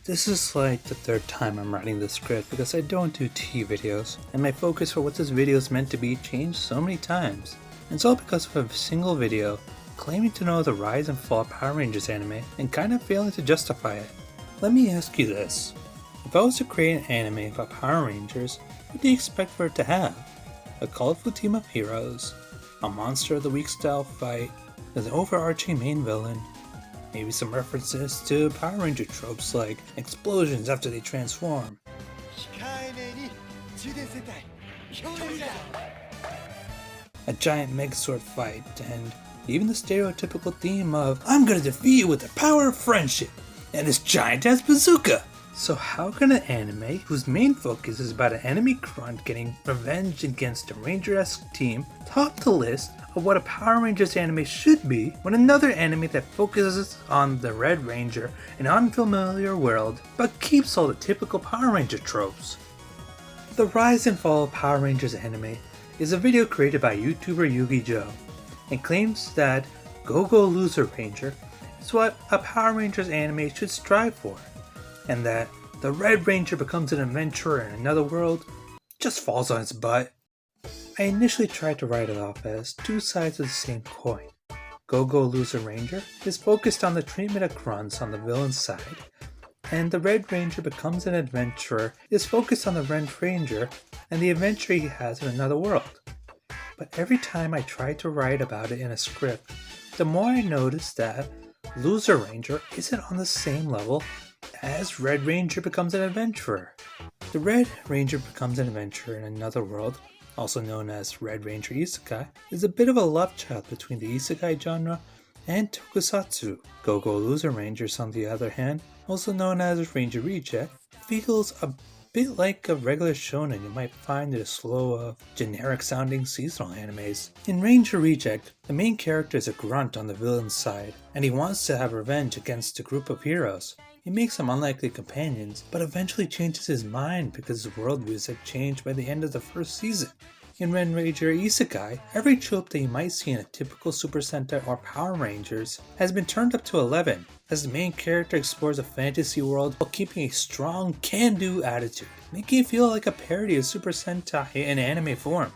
This is like the third time I'm writing this script because I don't do TV videos, and my focus for what this video is meant to be changed so many times. And it's all because of a single video claiming to know the rise and fall of Power Rangers anime and kind of failing to justify it. Let me ask you this. If I was to create an anime about Power Rangers, what do you expect for it to have? A colorful team of heroes, a monster of the week style fight, with an overarching main villain, maybe some references to Power Ranger tropes like explosions after they transform, a giant Megazord fight, and even the stereotypical theme of "I'm gonna defeat you with the power of friendship," and this giant ass bazooka! So how can an anime whose main focus is about an enemy grunt getting revenge against a Ranger-esque team top the list of what a Power Rangers anime should be when another anime that focuses on the Red Ranger, an unfamiliar world, but keeps all the typical Power Ranger tropes? The Rise and Fall of Power Rangers anime is a video created by YouTuber Yugi Joe and claims that Go-Go Loser Ranger is what a Power Rangers anime should strive for, and that the Red Ranger becomes an adventurer in another world just falls on its butt. I initially tried to write it off as two sides of the same coin. Go-Go Loser Ranger is focused on the treatment of grunts on the villain's side, and the Red Ranger becomes an adventurer is focused on the Red Ranger and the adventure he has in another world. But every time I tried to write about it in a script, the more I noticed that Loser Ranger isn't on the same level as Red Ranger becomes an adventurer. The Red Ranger becomes an adventurer in another world, also known as Red Ranger Isekai, is a bit of a love child between the Isekai genre and tokusatsu. Go-Go Loser Rangers, on the other hand, also known as Ranger Reject, feels a bit like a regular shonen you might find in a slew of generic-sounding seasonal animes. In Ranger Reject, the main character is a grunt on the villain's side, and he wants to have revenge against a group of heroes. He makes some unlikely companions, but eventually changes his mind because his worldviews have changed by the end of the first season. In Red Ranger Isekai, every trope that you might see in a typical Super Sentai or Power Rangers has been turned up to 11, as the main character explores a fantasy world while keeping a strong can-do attitude, making it feel like a parody of Super Sentai in anime form.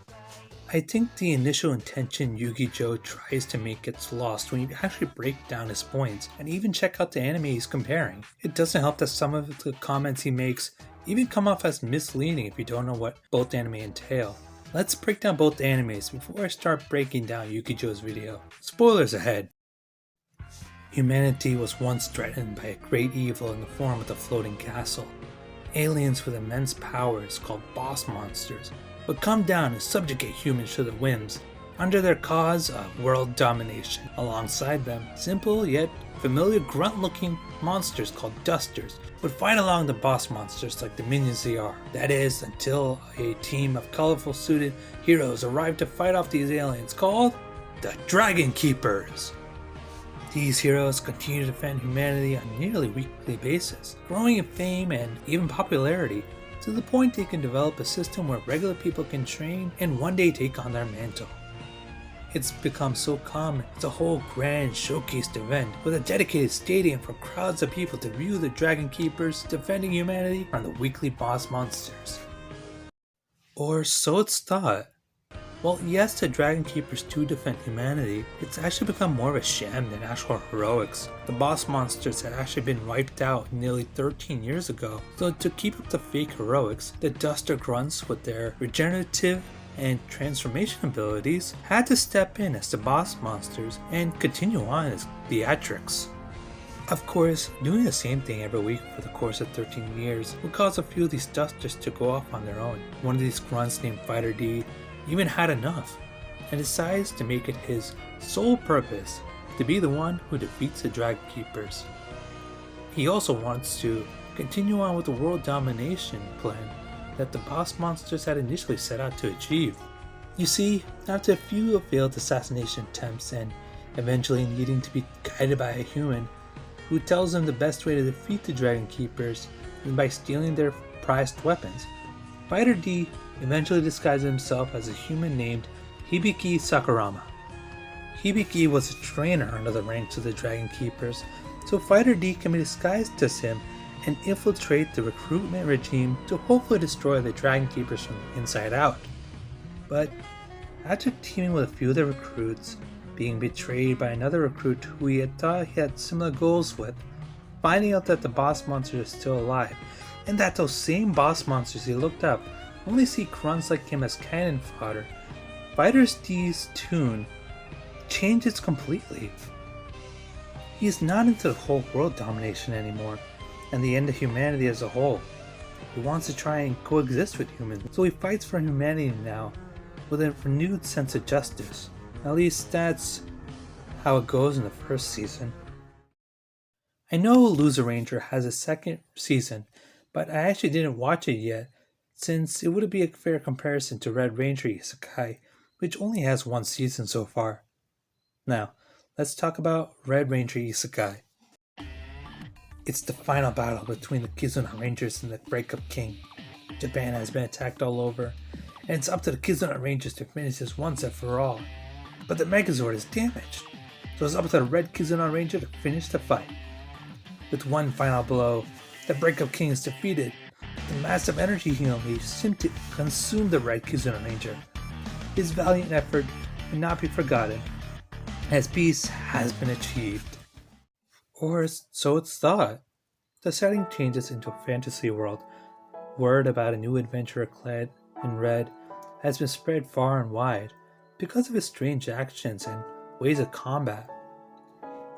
I think the initial intention Yugi Joe tries to make gets lost when you actually break down his points and even check out the anime he's comparing. It doesn't help that some of the comments he makes even come off as misleading if you don't know what both anime entail. Let's break down both animes before I start breaking down Yugi Joe's video. Spoilers ahead! Humanity was once threatened by a great evil in the form of the floating castle. Aliens with immense powers called boss monsters would come down and subjugate humans to their whims under their cause of world domination. Alongside them, simple yet familiar grunt-looking monsters called dusters would fight along the boss monsters like the minions they are. That is, until a team of colorful suited heroes arrived to fight off these aliens called the Dragon Keepers. These heroes continue to defend humanity on a nearly weekly basis, growing in fame and even popularity, to the point they can develop a system where regular people can train and one day take on their mantle. It's become so common, it's a whole grand showcased event with a dedicated stadium for crowds of people to view the Dragon Keepers defending humanity from the weekly boss monsters. Or so it's thought. Well, yes, the Dragon Keepers do defend humanity, it's actually become more of a sham than actual heroics. The boss monsters had actually been wiped out nearly 13 years ago, so to keep up the fake heroics, the Duster Grunts with their regenerative and transformation abilities had to step in as the boss monsters and continue on as theatrics. Of course, doing the same thing every week for the course of 13 years would cause a few of these dusters to go off on their own. One of these grunts named Fighter D even had enough and decides to make it his sole purpose to be the one who defeats the Dragon Keepers. He also wants to continue on with the world domination plan that the boss monsters had initially set out to achieve. You see, after a few failed assassination attempts and eventually needing to be guided by a human who tells him the best way to defeat the Dragon Keepers is by stealing their prized weapons, Fighter D eventually disguises himself as a human named Hibiki Sakurama. Hibiki was a trainer under the ranks of the Dragon Keepers, so Fighter D can be disguised as him and infiltrate the recruitment regime to hopefully destroy the Dragon Keepers from the inside out. But after teaming with a few of the recruits, being betrayed by another recruit who he had thought he had similar goals with, finding out that the boss monster is still alive, and that those same boss monsters he looked up only see grunts like him as cannon fodder, Fighter's D's tune changes completely. He is not into the whole world domination anymore, and the end of humanity as a whole. He wants to try and coexist with humans, so he fights for humanity now with a renewed sense of justice. At least that's how it goes in the first season. I know Loser Ranger has a second season, but I actually didn't watch it yet, since it wouldn't be a fair comparison to Red Ranger Isekai, which only has one season so far. Now, let's talk about Red Ranger Isekai. It's the final battle between the Kizuna Rangers and the Breakup King. Japan has been attacked all over, and it's up to the Kizuna Rangers to finish this once and for all. But the Megazord is damaged, so it's up to the Red Kizuna Ranger to finish the fight. With one final blow, the Breakup King is defeated. The massive energy he unleashed seemed to consume the Red Kizuna Ranger. His valiant effort will not be forgotten, as peace has been achieved. Or so it's thought. The setting changes into a fantasy world. Word about a new adventurer clad in red has been spread far and wide because of his strange actions and ways of combat.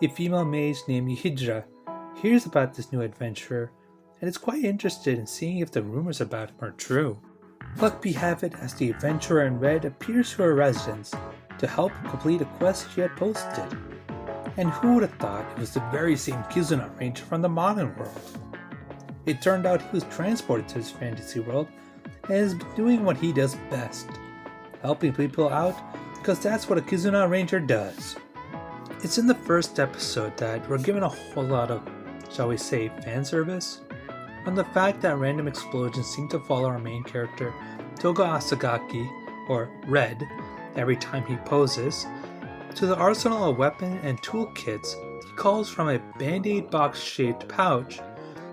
A female mage named Yhidra hears about this new adventurer and is quite interested in seeing if the rumors about him are true. Luck be have it as the adventurer in red appears to her residence to help complete a quest she had posted. And who would have thought it was the very same Kizuna Ranger from the modern world? It turned out he was transported to this fantasy world and is doing what he does best, helping people out because that's what a Kizuna Ranger does. It's in the first episode that we're given a whole lot of, shall we say, fan service. From the fact that random explosions seem to follow our main character, Toga Asagaki, or Red, every time he poses, to the arsenal of weapon and toolkits he calls from a band-aid box shaped pouch,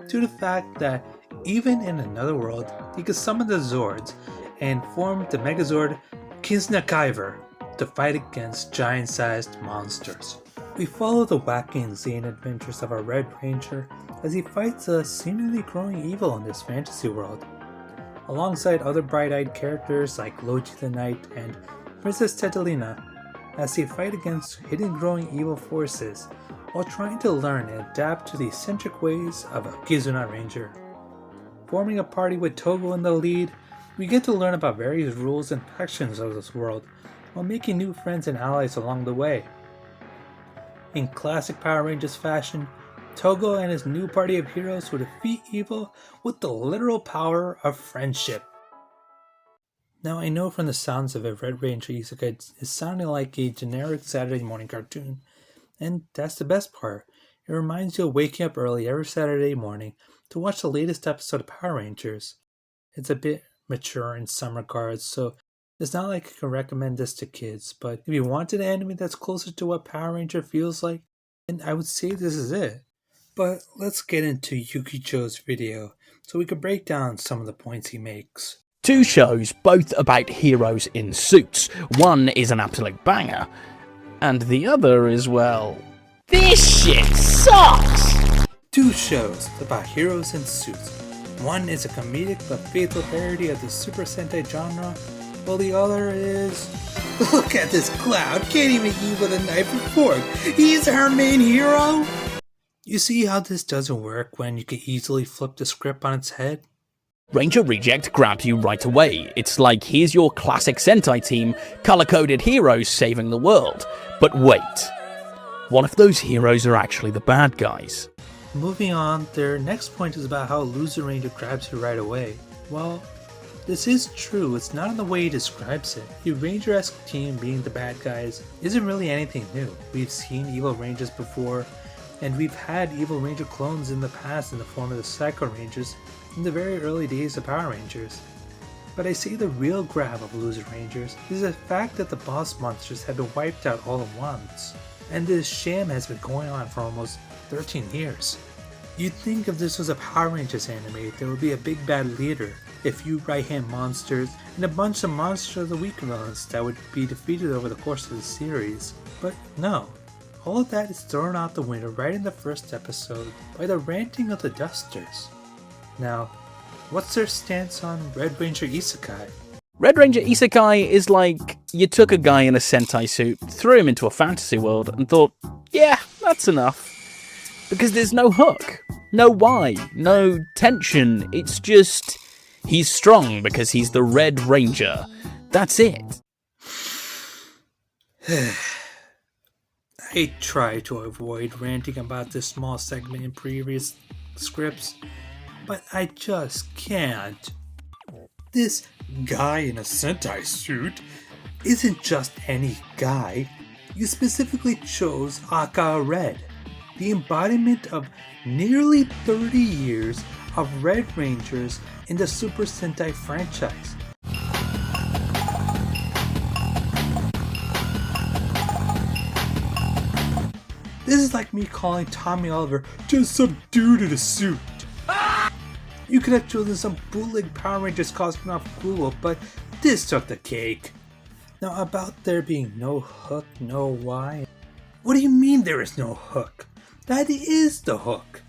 to the fact that even in another world he could summon the Zords and form the Megazord Kiznakaiver to fight against giant-sized monsters. We follow the wacky and zany adventures of our Red Ranger as he fights a seemingly growing evil in this fantasy world, alongside other bright-eyed characters like Logi the Knight and Princess Tetelina, as they fight against hidden growing evil forces while trying to learn and adapt to the eccentric ways of a Kizuna Ranger. Forming a party with Togo in the lead, we get to learn about various rules and factions of this world while making new friends and allies along the way. In classic Power Rangers fashion, Togo and his new party of heroes will defeat evil with the literal power of friendship. Now I know from the sounds of it, Red Ranger Isekai is sounding like a generic Saturday morning cartoon, and that's the best part. It reminds you of waking up early every Saturday morning to watch the latest episode of Power Rangers. It's a bit mature in some regards, so it's not like I can recommend this to kids, but if you wanted an anime that's closer to what Power Ranger feels like, then I would say this is it. But let's get into Yukicho's video so we can break down some of the points he makes. Two shows, both about heroes in suits. One is an absolute banger, and the other is, well, this shit sucks! Two shows about heroes in suits. One is a comedic but faithful parody of the Super Sentai genre, while the other is... Look at this cloud, can't even eat with a knife and fork. He's our main hero? You see how this doesn't work when you can easily flip the script on its head? Ranger Reject grabs you right away. It's like, here's your classic Sentai team, color-coded heroes saving the world. But wait, what if those heroes are actually the bad guys? Moving on, their next point is about how Loser Ranger grabs you right away. Well, this is true, it's not in the way he describes it. The Ranger-esque team being the bad guys isn't really anything new. We've seen evil Rangers before, and we've had evil Ranger clones in the past in the form of the Psycho Rangers in the very early days of Power Rangers. But I say the real grab of Loser Rangers is the fact that the boss monsters have been wiped out all at once, and this sham has been going on for almost 13 years. You'd think if this was a Power Rangers anime, there would be a big bad leader, a few right-hand monsters, and a bunch of Monster of the Week villains that would be defeated over the course of the series. But no, all of that is thrown out the window right in the first episode by the ranting of the Dusters. Now, what's their stance on Red Ranger Isekai? Red Ranger Isekai is like you took a guy in a Sentai suit, threw him into a fantasy world, and thought, yeah, that's enough. Because there's no hook, no why, no tension, it's just he's strong because he's the Red Ranger. That's it. I try to avoid ranting about this small segment in previous scripts, but I just can't. This guy in a Sentai suit isn't just any guy. You specifically chose Aka Red, the embodiment of nearly 30 years of Red Rangers in the Super Sentai franchise. This is like me calling Tommy Oliver just some dude in a suit. You could have chosen some bootleg Power Rangers costume off Google, but this took the cake. Now about there being no hook, no why. What do you mean there is no hook? That is the hook.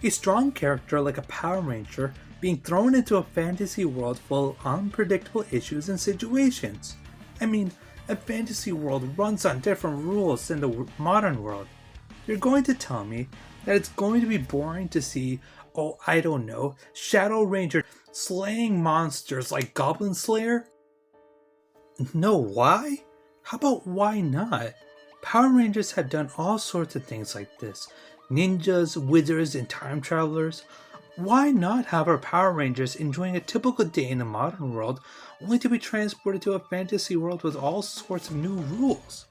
A strong character like a Power Ranger being thrown into a fantasy world full of unpredictable issues and situations. I mean, a fantasy world runs on different rules than the modern world. You're going to tell me that it's going to be boring to see, oh, I don't know, Shadow Ranger slaying monsters like Goblin Slayer? No, why? How about why not? Power Rangers have done all sorts of things like this. Ninjas, wizards, and time travelers. Why not have our Power Rangers enjoying a typical day in the modern world, only to be transported to a fantasy world with all sorts of new rules?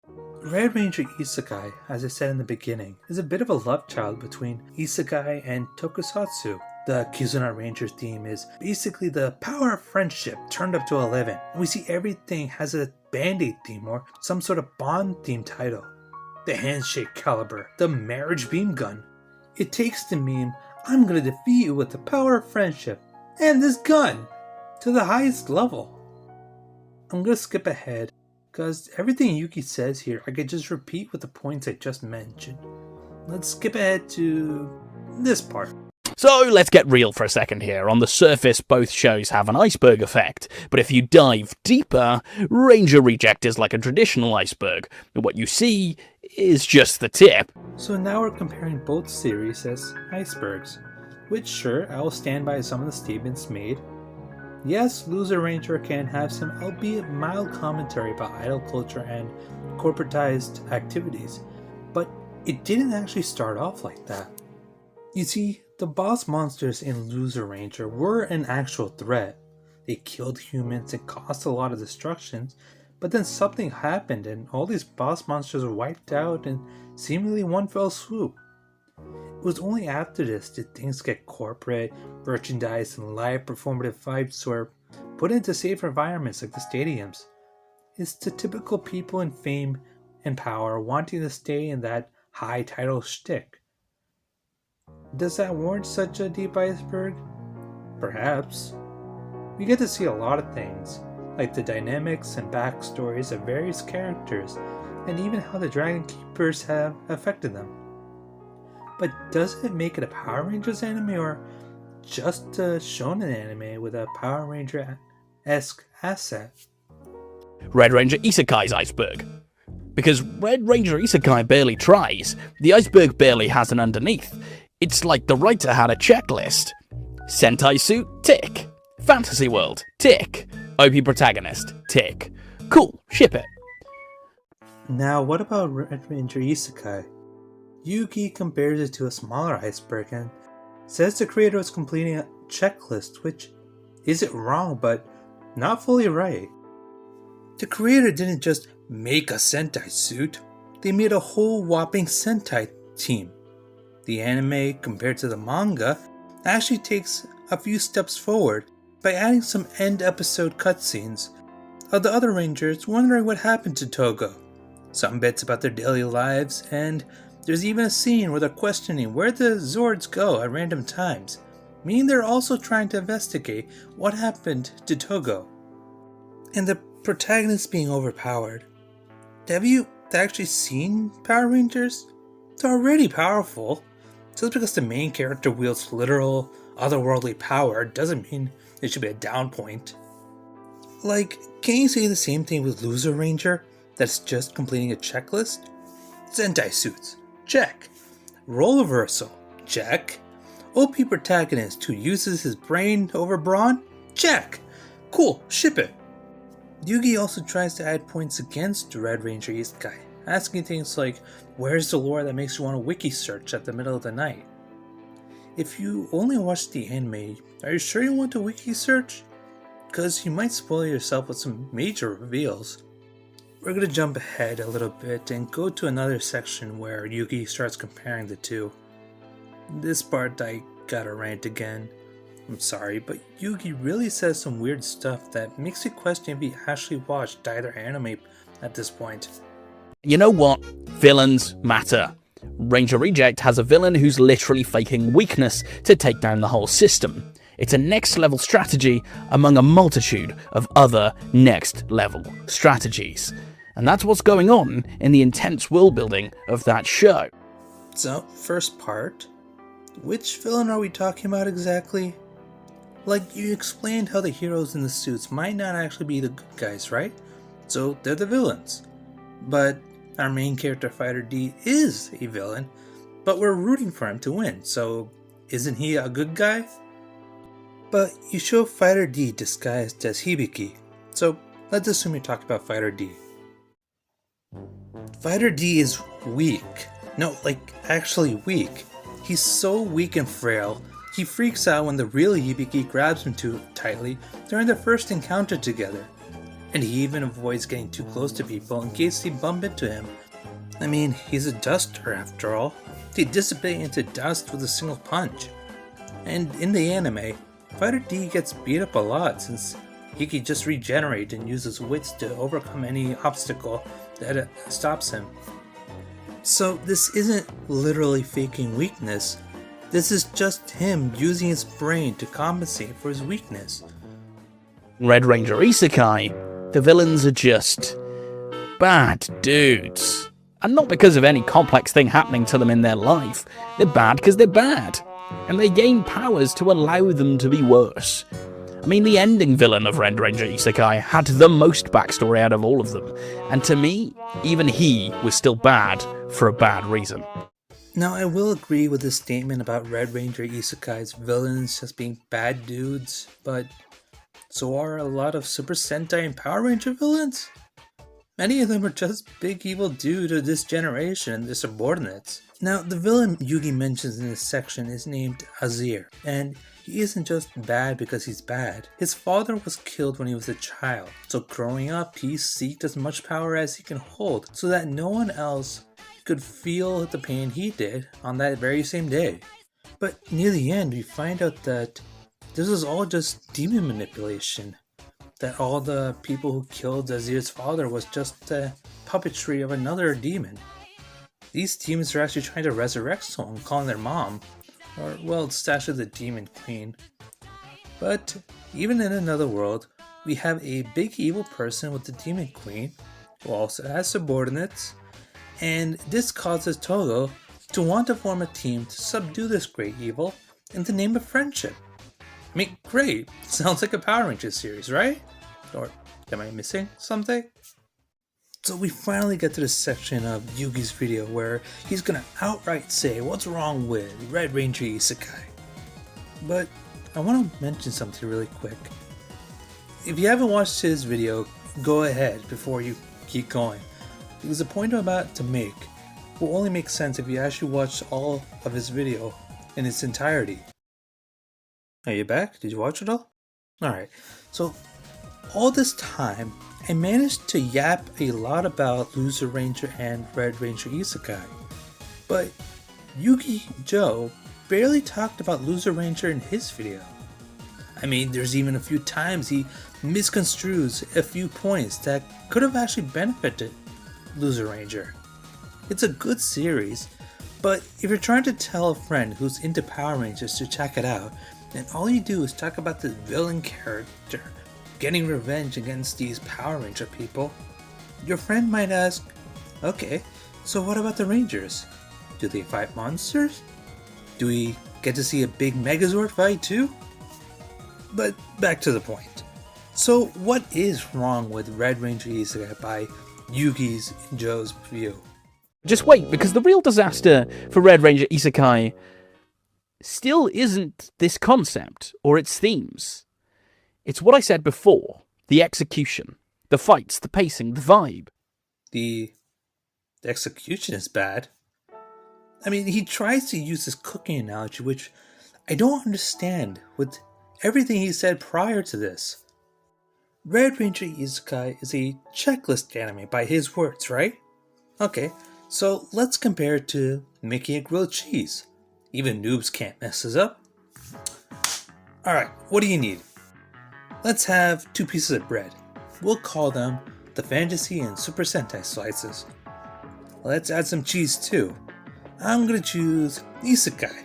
Red Ranger Isekai, as I said in the beginning, is a bit of a love child between Isekai and Tokusatsu. The Kizuna Ranger theme is basically the power of friendship turned up to 11. We see everything has a Band-Aid theme or some sort of Bond theme title. The handshake caliber, the marriage beam gun. It takes the meme, I'm gonna defeat you with the power of friendship and this gun to the highest level. I'm gonna skip ahead because everything Yuki says here I could just repeat with the points I just mentioned. Let's skip ahead to this part. So let's get real for a second here. On the surface, both shows have an iceberg effect, but if you dive deeper, Ranger Reject is like a traditional iceberg. What you see is just the tip. So now we're comparing both series as icebergs, which sure, I will stand by some of the statements made. Yes, Loser Ranger can have some albeit mild commentary about idol culture and corporatized activities, but it didn't actually start off like that. You see, the boss monsters in Loser Ranger were an actual threat. They killed humans and caused a lot of destructions, but then something happened and all these boss monsters were wiped out in seemingly one fell swoop. It was only after this did things get corporate, merchandise, and live performative fights were put into safe environments like the stadiums. It's the typical people in fame and power wanting to stay in that high title shtick. Does that warrant such a deep iceberg? Perhaps. We get to see a lot of things, like the dynamics and backstories of various characters, and even how the Dragon Keepers have affected them. But does it make it a Power Rangers anime or just a shonen anime with a Power Ranger-esque asset? Red Ranger Isekai's iceberg. Because Red Ranger Isekai barely tries, the iceberg barely has an underneath. It's like the writer had a checklist. Sentai suit, tick. Fantasy world, tick. OP protagonist, tick. Cool, ship it. Now what about Red Ranger Isekai? Yuki compares it to a smaller iceberg and says the creator was completing a checklist, which isn't wrong but not fully right. The creator didn't just make a Sentai suit, they made a whole whopping Sentai team. The anime, compared to the manga, actually takes a few steps forward by adding some end episode cutscenes of the other Rangers wondering what happened to Togo, some bits about their daily lives, and There's even a scene where they're questioning where the Zords go at random times, meaning they're also trying to investigate what happened to Togo. And the protagonist being overpowered. Have you actually seen Power Rangers? They're already powerful. Just because the main character wields literal, otherworldly power doesn't mean it should be a down point. Like, can you say the same thing with Loser Ranger that's just completing a checklist? Sentai suits, check. Role reversal, check. OP protagonist who uses his brain over brawn, check. Cool, ship it. Yugi also tries to add points against Red Ranger Isekai, asking things like, where's the lore that makes you want to wiki search at the middle of the night? If you only watch the anime, are you sure you want to wiki search? Because you might spoil yourself with some major reveals. We're going to jump ahead a little bit and go to another section where Yugi starts comparing the two. This part I gotta rant again. I'm sorry, but Yugi really says some weird stuff that makes you question if he actually watched either anime at this point. You know what? Villains matter. Ranger Reject has a villain who's literally faking weakness to take down the whole system. It's a next level strategy among a multitude of other next level strategies. And that's what's going on in the intense world building of that show. So, first part, which villain are we talking about exactly? Like, you explained how the heroes in the suits might not actually be the good guys, right? So, they're the villains. But our main character, Fighter D, is a villain, but we're rooting for him to win, so isn't he a good guy? But you show Fighter D disguised as Hibiki, so let's assume you're talking about Fighter D. Fighter D is weak. No, like, actually weak. He's so weak and frail, he freaks out when the real Hibiki grabs him too tightly during their first encounter together. And he even avoids getting too close to people in case they bump into him. I mean, he's a duster after all. They dissipate into dust with a single punch. And in the anime, Fighter D gets beat up a lot since he can just regenerate and use his wits to overcome any obstacle that stops him. So this isn't literally faking weakness, this is just him using his brain to compensate for his weakness. Red Ranger Isekai, the villains are just bad dudes. And not because of any complex thing happening to them in their life. They're bad because they're bad. And they gain powers to allow them to be worse. I mean, the ending villain of Red Ranger Isekai had the most backstory out of all of them. And to me, even he was still bad for a bad reason. Now, I will agree with this statement about Red Ranger Isekai's villains just being bad dudes, but so are a lot of Super Sentai and Power Ranger villains? Many of them are just big evil dudes of this generation and their subordinates. Now, the villain Yugi mentions in this section is named Azir, and he isn't just bad because he's bad. His father was killed when he was a child, so growing up he seeked as much power as he can hold so that no one else could feel the pain he did on that very same day. But near the end we find out that this was all just demon manipulation. That all the people who killed Azir's father was just puppetry of another demon. These demons are actually trying to resurrect someone, calling their mom, or well, it's actually the demon queen. But even in another world, we have a big evil person with the demon queen, who also has subordinates, and this causes Togo to want to form a team to subdue this great evil in the name of friendship. I mean, great, sounds like a Power Rangers series, right? Or am I missing something? So we finally get to the section of Yugi's video where he's gonna outright say what's wrong with Red Ranger Isekai. But I want to mention something really quick. If you haven't watched his video, go ahead before you keep going. Because the point I'm about to make will only make sense if you actually watch all of his video in its entirety. Are you back? Did you watch it all? Alright, so all this time, I managed to yap a lot about Loser Ranger and Red Ranger Isekai. But Yugi Joe barely talked about Loser Ranger in his video. I mean, there's even a few times he misconstrues a few points that could have actually benefited Loser Ranger. It's a good series, But if you're trying to tell a friend who's into Power Rangers to check it out, and all you do is talk about this villain character getting revenge against these Power Ranger people, your friend might ask, okay, so what about the Rangers? Do they fight monsters? Do we get to see a big Megazord fight too? But back to the point. So what is wrong with Red Ranger Isekai by Yugi's and Joe's view? Just wait, because the real disaster for Red Ranger Isekai still isn't this concept or its themes. It's what I said before. The execution. The fights, the pacing, the vibe. The execution is bad. I mean, he tries to use this cooking analogy, which I don't understand with everything he said prior to this. Red Ranger Isekai is a checklist anime by his words, right? Okay, so let's compare it to making a grilled cheese. Even noobs can't mess this up. Alright, what do you need? Let's have 2 pieces of bread. We'll call them the Fantasy and Super Sentai slices. Let's add some cheese too. I'm gonna choose Isekai.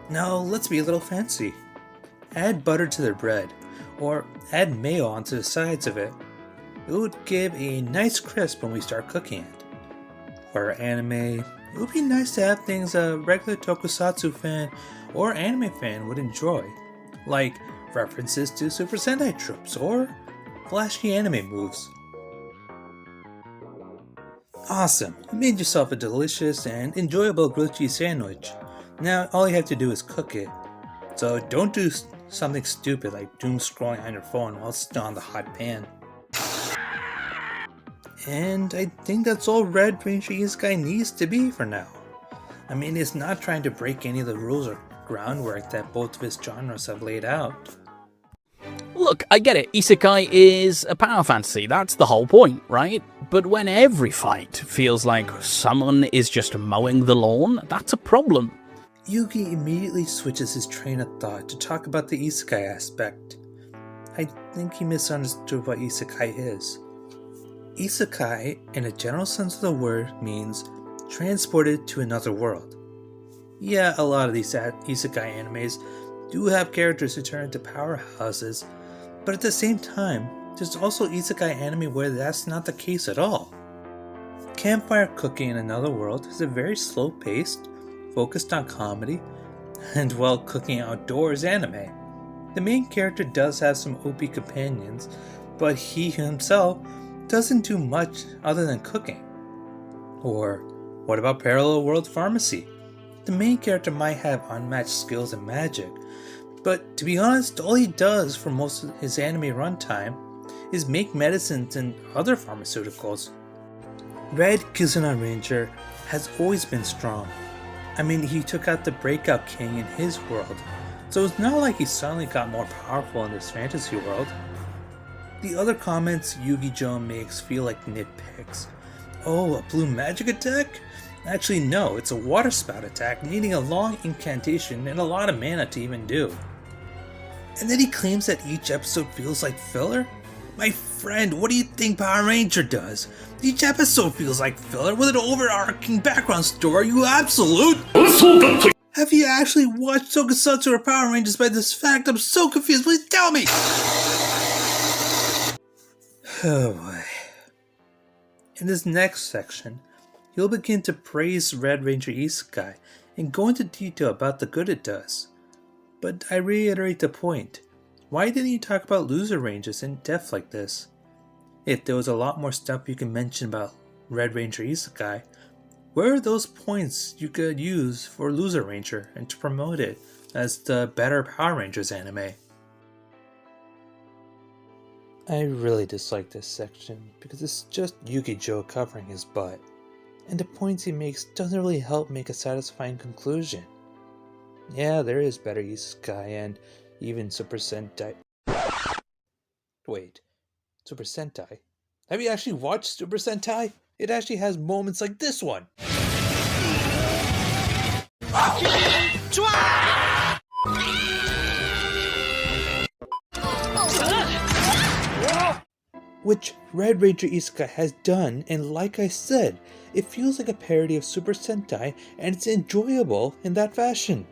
Now let's be a little fancy. Add butter to the bread, or add mayo onto the sides of it. It would give a nice crisp when we start cooking it. For anime, it would be nice to have things a regular tokusatsu fan or anime fan would enjoy, like references to Super Sentai tropes or flashy anime moves. Awesome, you made yourself a delicious and enjoyable grilled cheese sandwich. Now all you have to do is cook it. So don't do something stupid like doom scrolling on your phone while it's still on the hot pan. And I think that's all Red Ranger Isekai needs to be for now. I mean, it's not trying to break any of the rules or groundwork that both of his genres have laid out. Look, I get it. Isekai is a power fantasy. That's the whole point, right? But when every fight feels like someone is just mowing the lawn, that's a problem. Yugi immediately switches his train of thought to talk about the Isekai aspect. I think he misunderstood what Isekai is. Isekai, in a general sense of the word, means transported to another world. Yeah, a lot of these Isekai animes do have characters who turn into powerhouses, but at the same time, there's also Isekai anime where that's not the case at all. Campfire cooking in another world is a very slow-paced, focused on comedy, and well, cooking outdoors anime. The main character does have some OP companions, but he himself doesn't do much other than cooking. Or what about Parallel World Pharmacy? The main character might have unmatched skills and magic, but to be honest, all he does for most of his anime runtime is make medicines and other pharmaceuticals. Red Kizuna Ranger has always been strong. I mean, he took out the Breakout King in his world, so it's not like he suddenly got more powerful in this fantasy world. The other comments Yugi Joe makes feel like nitpicks. Oh, a blue magic attack? Actually no, it's a water spout attack needing a long incantation and a lot of mana to even do. And then he claims that each episode feels like filler? My friend, what do you think Power Ranger does? Each episode feels like filler with an overarching background story, you absolute! Have you actually watched Tokusatsu or Power Rangers by this fact? I'm so confused, please tell me! Oh boy. In this next section, he'll begin to praise Red Ranger Isekai and go into detail about the good it does. But I reiterate the point, why didn't you talk about loser ranges in depth like this? If there was a lot more stuff you can mention about Red Ranger Isekai, where are those points you could use for Loser Ranger and to promote it as the better Power Rangers anime? I really dislike this section because it's just Yugi Joe covering his butt, and the points he makes doesn't really help make a satisfying conclusion. Yeah, there is better Isekai and even Super Sentai. Wait, Super Sentai? Have you actually watched Super Sentai? It actually has moments like this one. Which Red Ranger Isekai has done, and like I said, it feels like a parody of Super Sentai, and it's enjoyable in that fashion.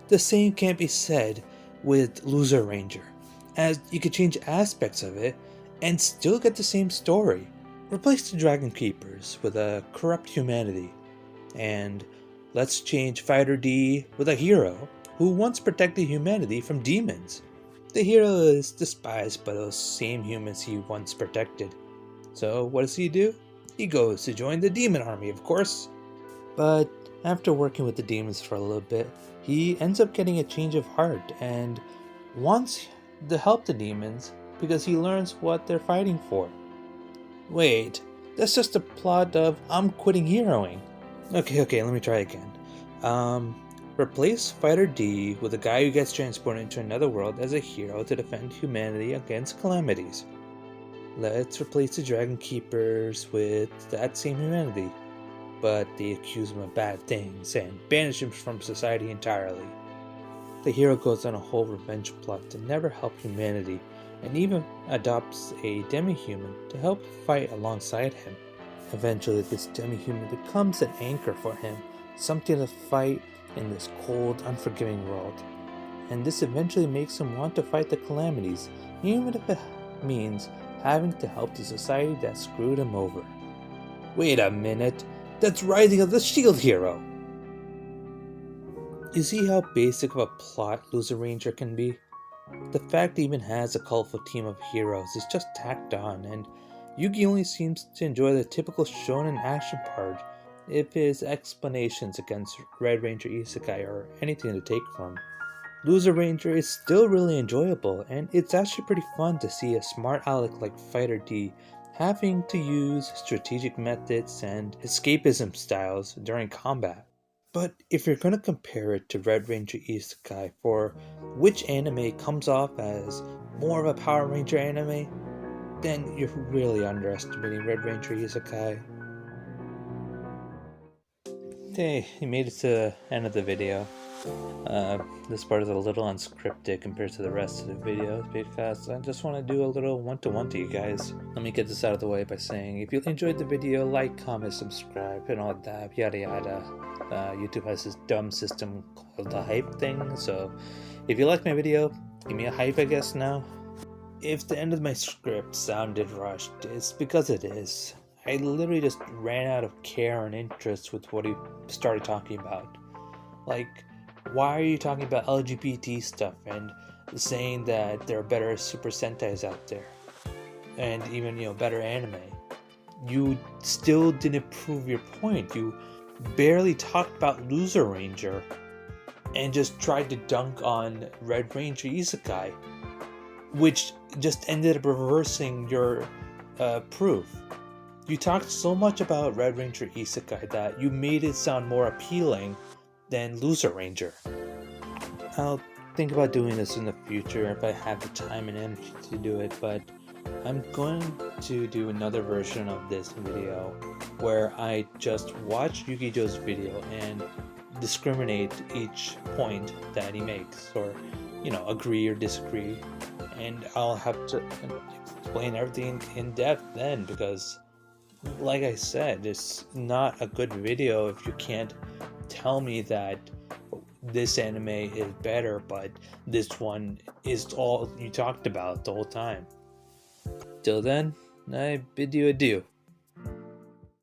The same can't be said with Loser Ranger, as you could change aspects of it and still get the same story. Replace the Dragon Keepers with a corrupt humanity, and let's change Fighter D with a hero who once protected humanity from demons. The hero is despised by those same humans he once protected. So what does he do? He goes to join the demon army, of course. But after working with the demons for a little bit, he ends up getting a change of heart and wants to help the demons because he learns what they're fighting for. Wait, that's just a plot of I'm quitting heroing. Okay, let me try again. Replace Fighter D with a guy who gets transported into another world as a hero to defend humanity against calamities. Let's replace the Dragon Keepers with that same humanity, but they accuse him of bad things and banish him from society entirely. The hero goes on a whole revenge plot to never help humanity, and even adopts a demi-human to help fight alongside him. Eventually, this demi-human becomes an anchor for him, something to fight in this cold, unforgiving world. And this eventually makes him want to fight the calamities, even if it means having to help the society that screwed him over. Wait a minute, that's Rising of the Shield Hero! You see how basic of a plot Loser Ranger can be? The fact it even has a colorful team of heroes is just tacked on, and Yugi only seems to enjoy the typical shonen action part if his explanations against Red Ranger Isekai are anything to take from. Loser Ranger is still really enjoyable, and it's actually pretty fun to see a smart aleck like Fighter D having to use strategic methods and escapism styles during combat. But if you're gonna compare it to Red Ranger Isekai for which anime comes off as more of a Power Ranger anime, then you're really underestimating Red Ranger Isekai. Okay, you made it to the end of the video. This part is a little unscripted compared to the rest of the videos because I just want to do a little one-to-one to you guys. Let me get this out of the way by saying if you enjoyed the video, like, comment, subscribe, and all that, yada yada. YouTube has this dumb system called the hype thing, so if you like my video, give me a hype, I guess, now. If the end of my script sounded rushed, it's because it is. I literally just ran out of care and interest with what he started talking about. Like, why are you talking about LGBT stuff and saying that there are better Super Sentais out there? And even, better anime. You still didn't prove your point. You barely talked about Loser Ranger and just tried to dunk on Red Ranger Isekai, which just ended up reversing your proof. You talked so much about Red Ranger Isekai that you made it sound more appealing than Loser Ranger. I'll think about doing this in the future if I have the time and energy to do it, but I'm going to do another version of this video where I just watch Yuki-Jo's video and discriminate each point that he makes, or agree or disagree, and I'll have to explain everything in depth then, because like I said, it's not a good video if you can't tell me that this anime is better, but this one is all you talked about the whole time. Till then, I bid you adieu.